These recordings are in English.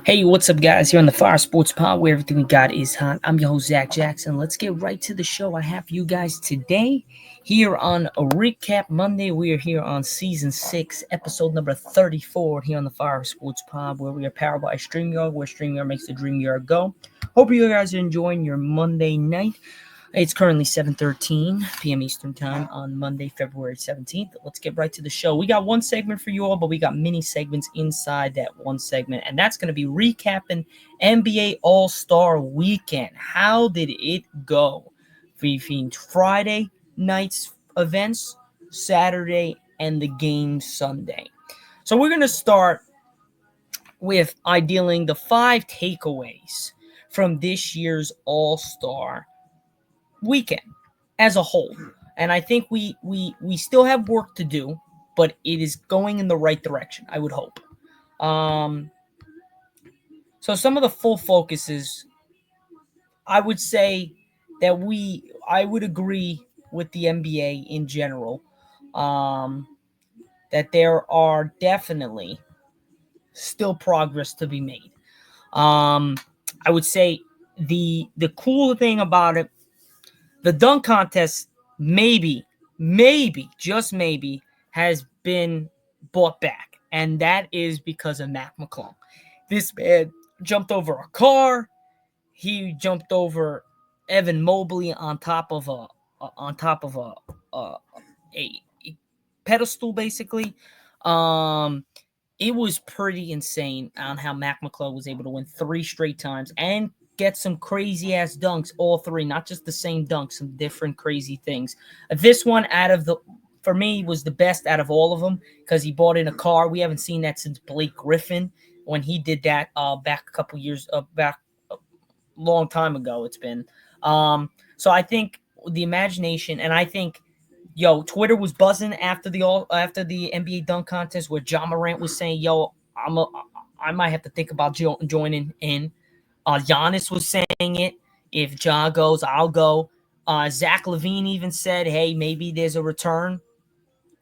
Hey, what's up, guys? Here on the Fire Sports Pod, where everything we got is hot. I'm your host, Zach Jackson. Let's get right to the show. I have you guys today here on a Recap Monday. We are here on Season 6, Episode number 34, here on the Fire Sports Pod, where we are powered by StreamYard, where StreamYard makes the dream yard go. Hope you guys are enjoying your Monday night. It's currently 7:13 p.m. Eastern Time on Monday, February 17th. Let's get right to the show. We got one segment for you all, but we got mini segments inside that one segment, and that's going to be recapping NBA All-Star Weekend. How did it go? Between Friday night's events, Saturday, and the game Sunday. So we're going to start with idealing the 5 takeaways from this year's All-Star weekend as a whole. And I think we still have work to do, but it is going in the right direction, I would hope. Um, so some of the full focuses, I would say that I would agree with the NBA in general, um, that there are definitely still progress to be made. Um, I would say the cool thing about it, the dunk contest, maybe, just maybe, has been brought back. And that is because of Mac McClung. This man jumped over a car. He jumped over Evan Mobley on top of a, a pedestal, basically. Um, it was pretty insane on how Mac McClung was able to win 3 straight times and get some crazy ass dunks, all three, not just the same dunks, some different crazy things. This one, for me, was the best out of all of them because he bought in a car. We haven't seen that since Blake Griffin when he did that back a couple years back, a long time ago. It's been. So I think the imagination, and I think Twitter was buzzing after the NBA dunk contest where John Morant was saying, I might have to think about joining in. Giannis was saying it. If Ja goes, I'll go. Zach LaVine even said, hey, maybe there's a return.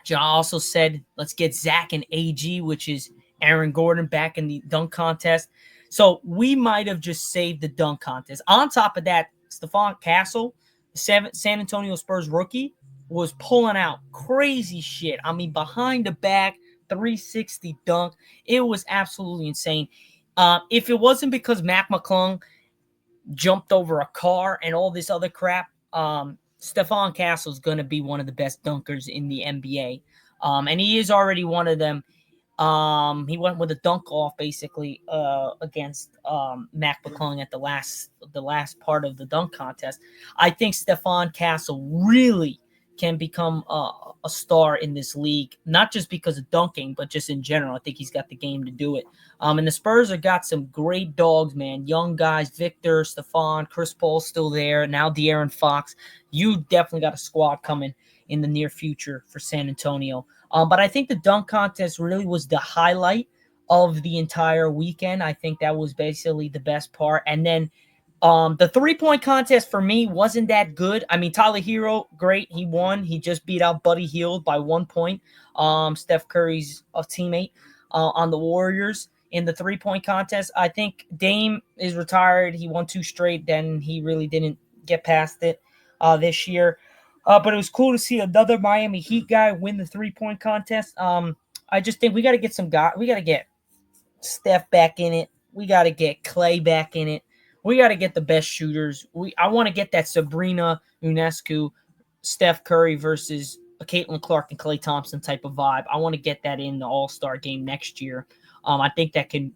Ja also said, let's get Zach and AG, which is Aaron Gordon, back in the dunk contest. So we might have just saved the dunk contest. On top of that, Stephon Castle, San Antonio Spurs rookie, was pulling out crazy shit. I mean, behind the back, 360 dunk. It was absolutely insane. If it wasn't because Mac McClung jumped over a car and all this other crap, Stephon Castle's going to be one of the best dunkers in the NBA. And he is already one of them. He went with a dunk off basically against Mac McClung at the last part of the dunk contest. I think Stephon Castle really can become a star in this league, not just because of dunking, but just in general. I think he's got the game to do it. And the Spurs have got some great dogs, man. Young guys, Victor, Stephon, Chris Paul's still there. Now De'Aaron Fox. You definitely got a squad coming in the near future for San Antonio. But I think the dunk contest really was the highlight of the entire weekend. I think that was basically the best part. And then the 3-point contest for me wasn't that good. I mean, Tyler Hero, great. He won. He just beat out Buddy Hield by 1 point. Steph Curry's teammate on the Warriors in the 3-point contest. I think Dame is retired. He won 2 straight. Then he really didn't get past it this year. But it was cool to see another Miami Heat guy win the 3-point contest. I just think we got to get some guys. We got to get Steph back in it. We got to get Clay back in it. We got to get the best shooters. I want to get that Sabrina Ionescu, Steph Curry versus Caitlin Clark and Klay Thompson type of vibe. I want to get that in the All-Star game next year. I think that can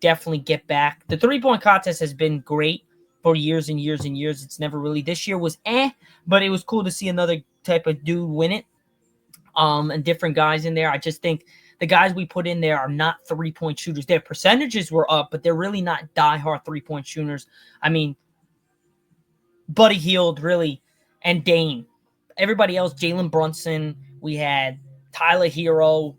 definitely get back. The 3-point contest has been great for years and years and years. It's never really, this year was but it was cool to see another type of dude win it. And different guys in there. I just think the guys we put in there are not 3-point shooters. Their percentages were up, but they're really not diehard 3-point shooters. I mean, Buddy Hield, really, and Dame. Everybody else, Jalen Brunson. We had Tyler Hero.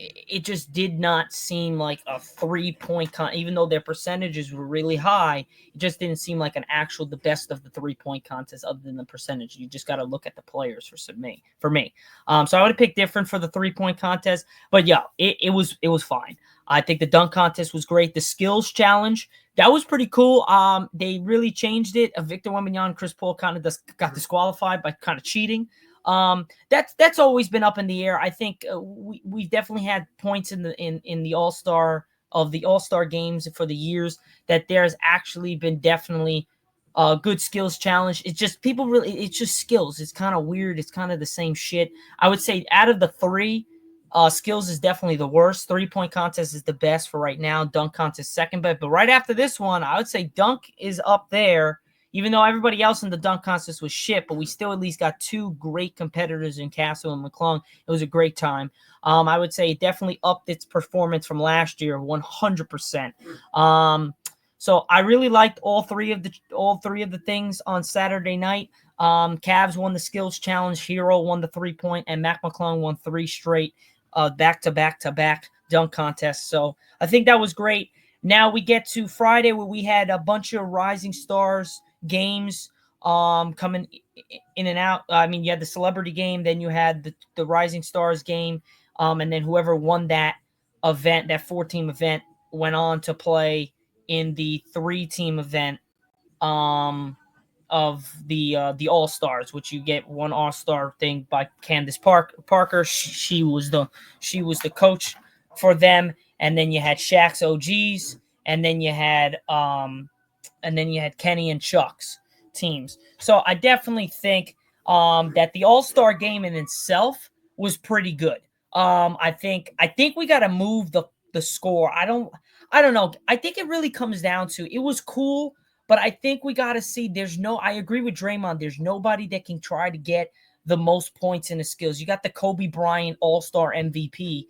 it just did not seem like a 3-point even though their percentages were really high. It just didn't seem like the best of the 3-point contest other than the percentage. You just got to look at the players for me. So I would have picked different for the 3-point contest, but yeah, it was fine. I think the dunk contest was great. The skills challenge, that was pretty cool. They really changed it. Victor Wembanyama and Chris Paul kind of got disqualified by kind of cheating. That's always been up in the air. I think we've definitely had points in the All-Star games for the years that there's actually been definitely good skills challenge. It's just it's just skills. It's kind of weird. It's kind of the same shit. I would say out of the three, skills is definitely the worst. 3-point contest is the best for right now. Dunk contest second, but right after this one, I would say dunk is up there. Even though everybody else in the dunk contest was shit, but we still at least got two great competitors in Castle and McClung. It was a great time. I would say it definitely upped its performance from last year, 100%. So I really liked all three of the things on Saturday night. Cavs won the skills challenge, Hero won the 3-point, and Mac McClung won 3 straight back-to-back dunk contests. So I think that was great. Now we get to Friday where we had a bunch of Rising Stars games coming in and out. I mean, you had the celebrity game, then you had the Rising Stars game, and then whoever won that event, that 4-team event, went on to play in the 3-team event of the All-Stars, which you get one All-Star thing by Candace Parker. She was the coach for them, and then you had Shaq's OGs, and then you had Kenny and Chuck's teams. So I definitely think that the All-Star game in itself was pretty good. I think we got to move the score. I don't know. I think it really comes down to it was cool, but I think we got to see I agree with Draymond. There's nobody that can try to get the most points in the skills. You got the Kobe Bryant All-Star MVP.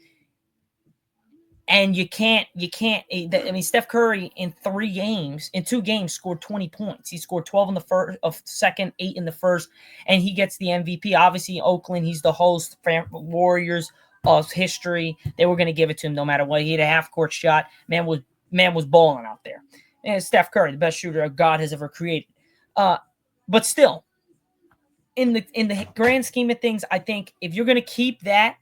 And you can't. I mean, Steph Curry in 2 games, scored 20 points. He scored 12 in the second, 8 in the first, and he gets the MVP. Obviously, Oakland, he's the host. Warriors of history. They were going to give it to him no matter what. He had a half-court shot. Man was balling out there. And Steph Curry, the best shooter God has ever created. But still, in the grand scheme of things, I think if you're going to keep that,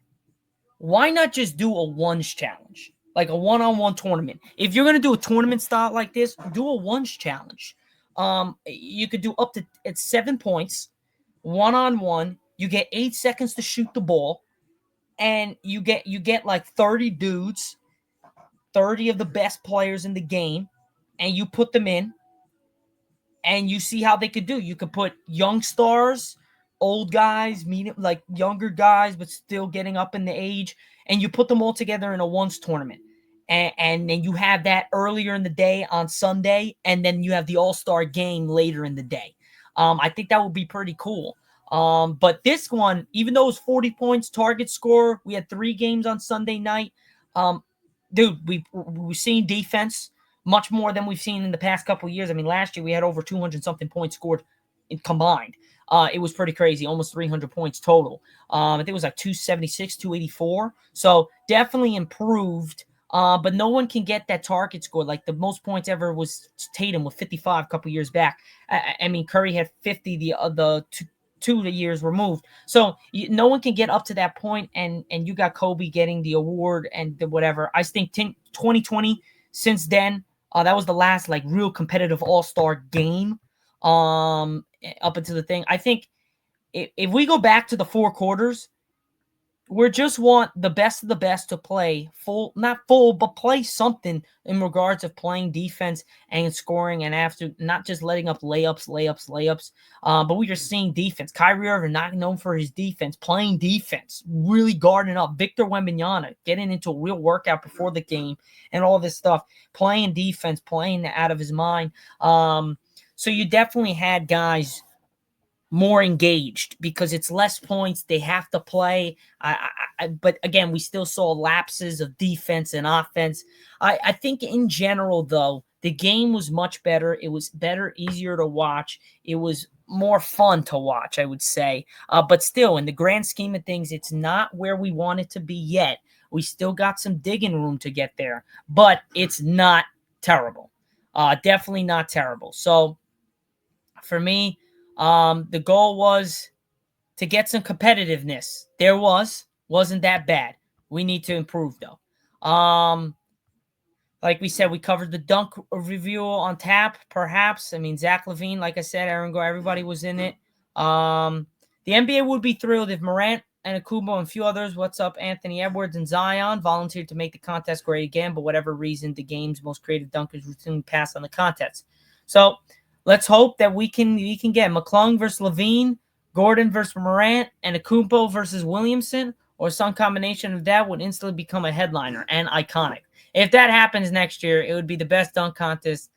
why not just do a ones challenge? Like a one-on-one tournament. If you're going to do a tournament style like this, do a ones challenge. You could do up to 7 points, one-on-one. You get 8 seconds to shoot the ball, and you get like 30 dudes, 30 of the best players in the game, and you put them in, and you see how they could do. You could put young stars, old guys, like younger guys, but still getting up in the age, and you put them all together in a ones tournament. And then you have that earlier in the day on Sunday, and then you have the All-Star game later in the day. I think that would be pretty cool. But this one, even though it was 40 points target score, we had 3 games on Sunday night. Dude, we've seen defense much more than we've seen in the past couple of years. I mean, last year we had over 200-something points scored combined. It was pretty crazy, almost 300 points total. I think it was like 276, 284. So definitely improved. But no one can get that target score. Like the most points ever was Tatum with 55 a couple years back. I mean, Curry had 50 the two years removed. So no one can get up to that point. And you got Kobe getting the award and the whatever. I think 2020, since then, that was the last like real competitive All-Star game up into the thing. I think if we go back to the 4 quarters, we just want the best of the best to play not full, but play something in regards of playing defense and scoring, and after not just letting up layups. But we're just seeing defense. Kyrie Irving, not known for his defense, playing defense, really guarding up. Victor Wembanyama getting into a real workout before the game and all this stuff, playing defense, playing out of his mind. So you definitely had guys more engaged because it's less points. They have to play. But again, we still saw lapses of defense and offense. I think in general, though, the game was much better. It was better, easier to watch. It was more fun to watch, I would say. But still, in the grand scheme of things, it's not where we want it to be yet. We still got some digging room to get there, but it's not terrible. Definitely not terrible. So for me, the goal was to get some competitiveness. Wasn't that bad. We need to improve though. Like we said, we covered the dunk review on tap, perhaps. I mean, Zach LaVine, like I said, Aaron Gore, everybody was in it. The NBA would be thrilled if Morant and Akubo and a few others, what's up, Anthony Edwards and Zion, volunteered to make the contest great again, but whatever reason, the game's most creative dunkers routinely pass on the contest. So let's hope that we can get McClung versus LaVine, Gordon versus Morant, and Akubo versus Williamson, or some combination of that would instantly become a headliner and iconic. If that happens next year, it would be the best dunk contest.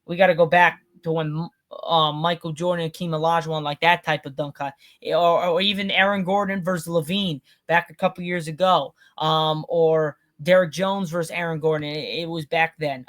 We got to go back to when Michael Jordan and Hakeem Olajuwon, like that type of dunk contest, or even Aaron Gordon versus LaVine back a couple years ago, or Derrick Jones versus Aaron Gordon. It was back then.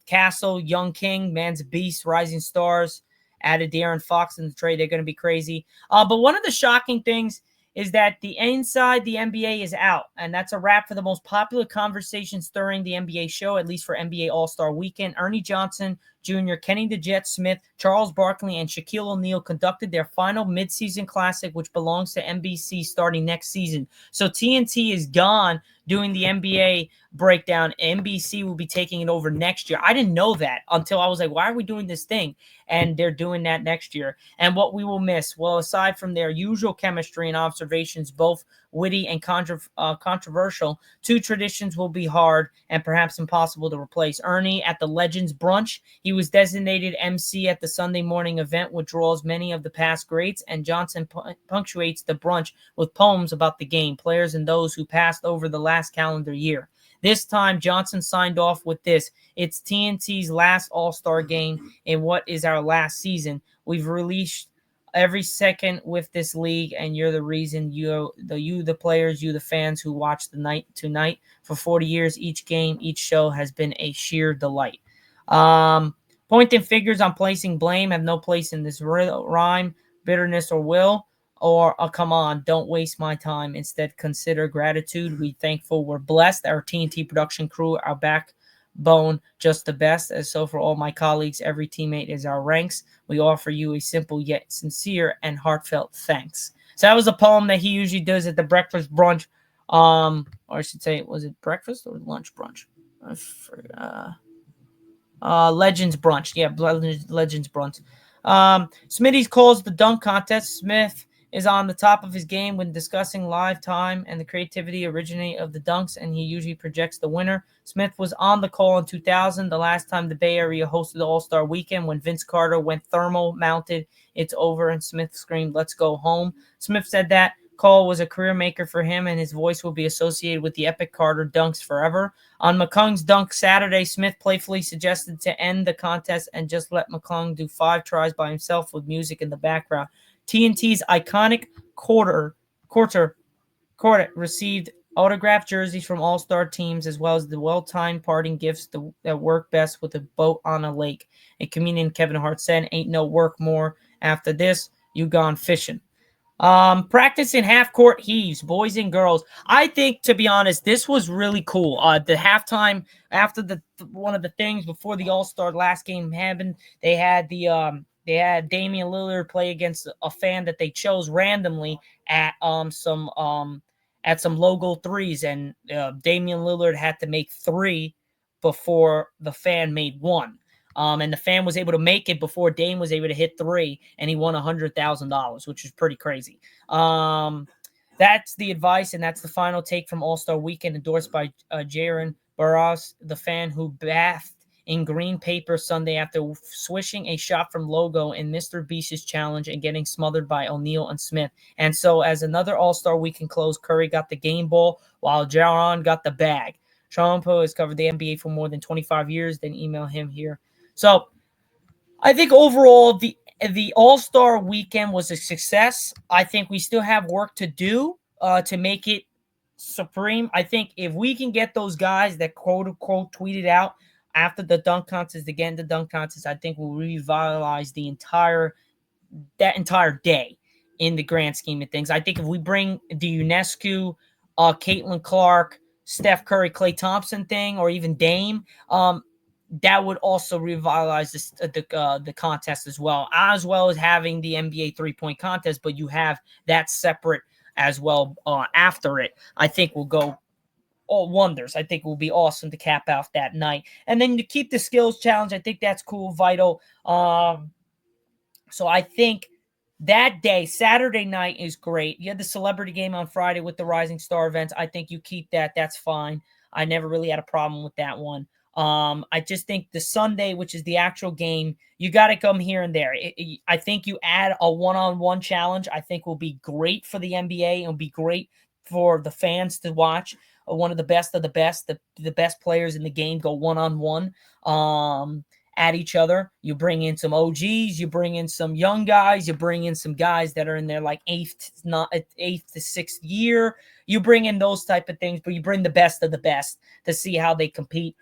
Castle, Young King, man's a beast, rising stars. Added De'Aaron Fox in the trade. They're going to be crazy. But one of the shocking things is that the inside the NBA is out. And that's a wrap for the most popular conversations during the NBA show, at least for NBA All-Star Weekend. Ernie Johnson Jr., Kenny the Jet Smith, Charles Barkley, and Shaquille O'Neal conducted their final midseason classic, which belongs to NBC starting next season. So TNT is gone doing the NBA breakdown. NBC will be taking it over next year. I didn't know that until I was like, why are we doing this thing? And they're doing that next year. And what we will miss, well, aside from their usual chemistry and observations, both witty and controversial, two traditions will be hard and perhaps impossible to replace. Ernie at the Legends Brunch. He was designated MC at the Sunday morning event, which draws many of the past greats, and Johnson punctuates the brunch with poems about the game, players, and those who passed over the last calendar year. This time, Johnson signed off with this: it's TNT's last All-Star game in what is our last season. We've released every second with this league, and you're the reason. The players, you the fans who watch the night to night. For 40 years, each game, each show has been a sheer delight. Pointing fingers on placing blame have no place in this rhyme, bitterness, or will. Or, oh, come on, don't waste my time. Instead, consider gratitude. We thankful we're blessed. Our TNT production crew, our backbone, just the best. As so for all my colleagues, every teammate is our ranks. We offer you a simple yet sincere and heartfelt thanks. So that was a poem that he usually does at the breakfast brunch. Or I should say, was it breakfast or lunch brunch? I forgot. Legends Brunch. Yeah, Legends Brunch. Smitty's calls the dunk contest. Smith is on the top of his game when discussing live time and the creativity originating of the dunks, and he usually projects the winner. Smith was on the call in 2000, the last time the Bay Area hosted the All-Star Weekend, when Vince Carter went thermal mounted. It's over, and Smith screamed, "Let's go home." Smith said that call was a career maker for him, and his voice will be associated with the epic Carter dunks forever. On McClung's dunk Saturday, Smith playfully suggested to end the contest and just let McClung do 5 tries by himself with music in the background. TNT's iconic quarter received autographed jerseys from all-star teams, as well as the well-timed parting gifts that work best with a boat on a lake. A comedian, Kevin Hart, said, "Ain't no work more. After this, you gone fishing." Practicing half-court heaves, boys and girls. I think, to be honest, this was really cool. The halftime, after one of the things before the All-Star last game happened, they had Damian Lillard play against a fan that they chose randomly at some logo threes, and Damian Lillard had to make 3 before the fan made 1. And the fan was able to make it before Dame was able to hit 3, and he won $100,000, which is pretty crazy. That's the advice, and that's the final take from All-Star Weekend, endorsed by Jaron Barras, the fan who bathed in green paper Sunday after swishing a shot from Logo in Mr. Beast's challenge and getting smothered by O'Neal and Smith. And so, as another All-Star Weekend closed, Curry got the game ball, while Jaron got the bag. Sean Poe has covered the NBA for more than 25 years. Then email him here. So I think overall the All-Star Weekend was a success. I think we still have work to do to make it supreme. I think if we can get those guys that quote-unquote tweeted out after the dunk contest, again, the dunk contest, I think will revitalize that entire day in the grand scheme of things. I think if we bring the UNESCO, Caitlin Clark, Steph Curry, Klay Thompson thing, or even Dame, that would also revitalize the contest as well as having the NBA 3-point contest. But you have that separate as well after it. I think will go all wonders. I think it will be awesome to cap out that night, and then to keep the skills challenge. I think that's cool, vital. So I think that day, Saturday night, is great. You had the celebrity game on Friday with the Rising Star events. I think you keep that. That's fine. I never really had a problem with that one. I just think the Sunday, which is the actual game, you got to come here and there. I think you add a one-on-one challenge. I think will be great for the NBA. It'll be great for the fans to watch. One of the best of the best, the best players in the game go one-on-one. At each other. You bring in some OGs, you bring in some young guys, you bring in some guys that are in their like eighth to sixth year. You bring in those type of things, but you bring the best of the best to see how they compete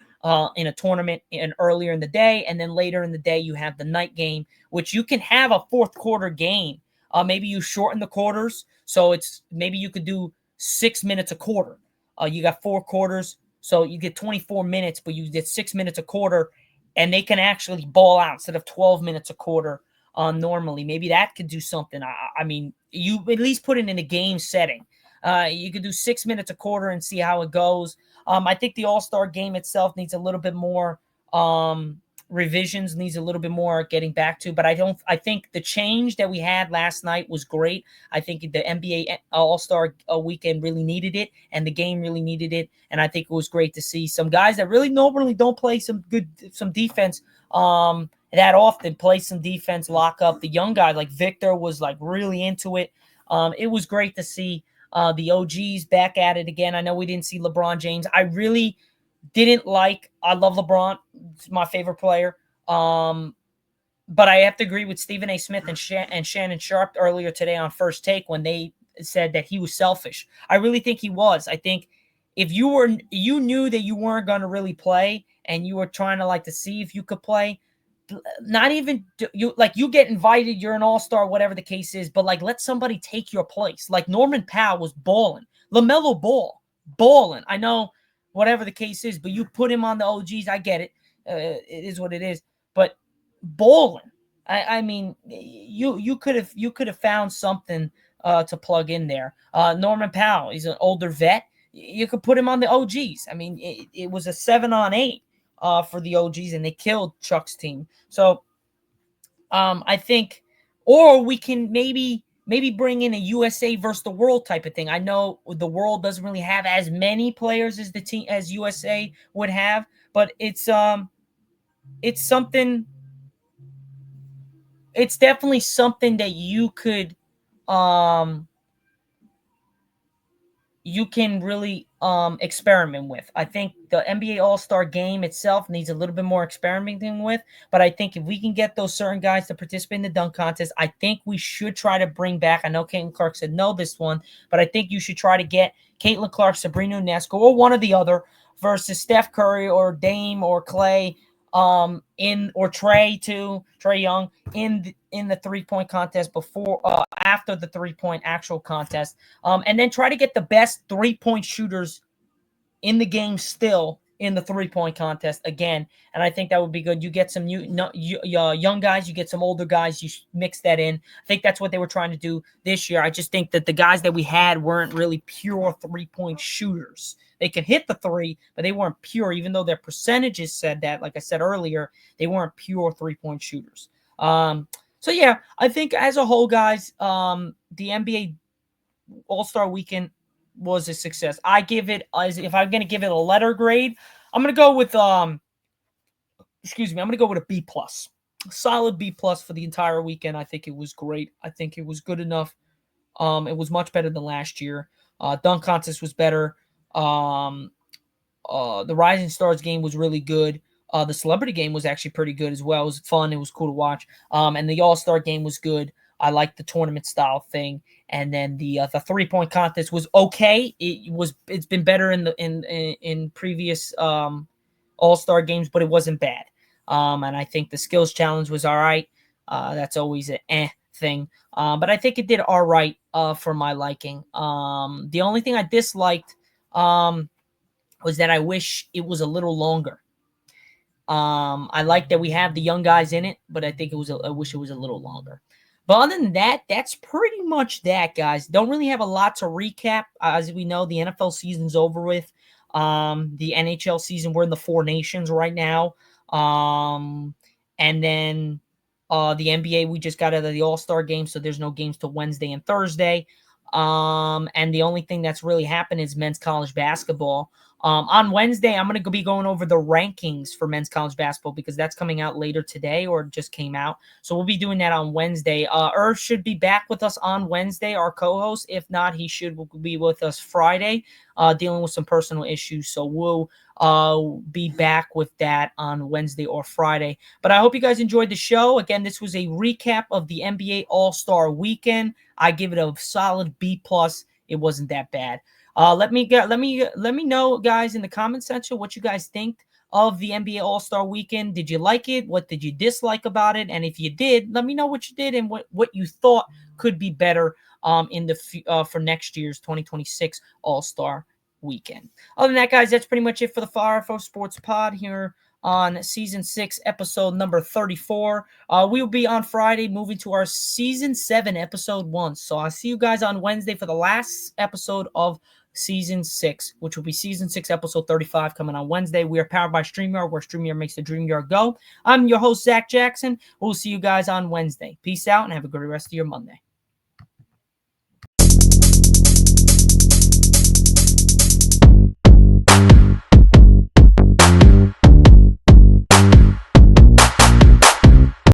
in a tournament and earlier in the day, and then later in the day you have the night game, which you can have a fourth quarter game. Maybe you shorten the quarters, so it's maybe you could do 6 minutes a quarter. You got 4 quarters, so you get 24 minutes, but you get 6 minutes a quarter, and they can actually ball out instead of 12 minutes a quarter normally. Maybe that could do something. I mean, you at least put it in a game setting. You could do 6 minutes a quarter and see how it goes. I think the All-Star game itself needs a little bit more revisions, needs a little bit more getting back to. But I think the change that we had last night was great. I think the NBA All-Star weekend really needed it, and the game really needed it. And I think it was great to see some guys that really normally don't play some defense that often play some defense, lock up. The young guy like Victor was like really into it. It was great to see the OGs back at it again. I know we didn't see LeBron James. I really didn't like. I love LeBron. It's my favorite player. But I have to agree with Stephen A. Smith and Shannon Sharp earlier today on First Take when they said that he was selfish. I really think he was. I think if you knew that you weren't going to really play and you were trying to like to see if you could play, not even you get invited, you're an all-star, whatever the case is, but like let somebody take your place. Like Norman Powell was balling. LaMelo Ball, balling. I know whatever the case is, but you put him on the OGs. I get it. It is what it is. But balling. I mean, you could have found something to plug in there. Norman Powell, he's an older vet. You could put him on the OGs. I mean, it was a 7-on-8 for the OGs, and they killed Chuck's team. So I think, or we can maybe bring in a USA versus the world type of thing. I know the world doesn't really have as many players as the team as USA would have, but it's something. It's definitely something that you can really experiment with. I think the NBA All-Star game itself needs a little bit more experimenting with, but I think if we can get those certain guys to participate in the dunk contest, I think we should try to bring back, I know Caitlin Clark said no this one, but I think you should try to get Caitlin Clark, Sabrina Ionescu, or one or the other versus Steph Curry or Dame or Klay or Trae Young in the 3-point contest after the 3-point actual contest, and then try to get the best 3-point shooters in the game still in the 3-point contest again. And I think that would be good. You get some young guys, you get some older guys, you mix that in. I think that's what they were trying to do this year. I just think that the guys that we had weren't really pure 3-point shooters. They could hit the 3, but they weren't pure, even though their percentages said that. Like I said earlier, they weren't pure 3-point shooters. So yeah, I think as a whole, guys, the NBA All-Star Weekend was a success. I give it, as if I'm going to give it a letter grade, I'm going to go with I'm going to go with a B+. Solid B+ for the entire weekend. I think it was great. I think it was good enough. It was much better than last year. Dunk contest was better. The Rising Stars game was really good. The celebrity game was actually pretty good as well. It was fun. It was cool to watch. And the All-Star game was good. I liked the tournament style thing. And then the 3-point contest was okay. It's been better in previous All-Star games, but it wasn't bad. And I think the skills challenge was all right. That's always an thing. But I think it did all right for my liking. The only thing I disliked was that I wish it was a little longer. I like that we have the young guys in it, but I think I wish it was a little longer. But other than that, that's pretty much that, guys. Don't really have a lot to recap. As we know, the NFL season's over with. The NHL season, we're in the Four Nations right now. And then the NBA, we just got out of the All-Star game, so there's no games till Wednesday and Thursday. And the only thing that's really happened is men's college basketball. On Wednesday, I'm going to be going over the rankings for men's college basketball because that's coming out later today or just came out. So we'll be doing that on Wednesday. Irv should be back with us on Wednesday, our co-host. If not, he should be with us Friday, dealing with some personal issues. So we'll be back with that on Wednesday or Friday. But I hope you guys enjoyed the show. Again, this was a recap of the NBA All-Star Weekend. I give it a solid B+. It wasn't that bad. Let me know, guys, in the comment section what you guys think of the NBA All-Star Weekend. Did you like it? What did you dislike about it? And if you did, let me know what you did and what you thought could be better for next year's 2026 All-Star Weekend. Other than that, guys, that's pretty much it for the Fire Info Sports Pod here on Season 6, Episode number 34. We will be on Friday moving to our Season 7, Episode 1. So I'll see you guys on Wednesday for the last episode of Season 6, which will be Season 6, Episode 35 coming on Wednesday. We are powered by StreamYard, where StreamYard makes the dream yard go. I'm your host, Zach Jackson. We'll see you guys on Wednesday. Peace out and have a great rest of your Monday.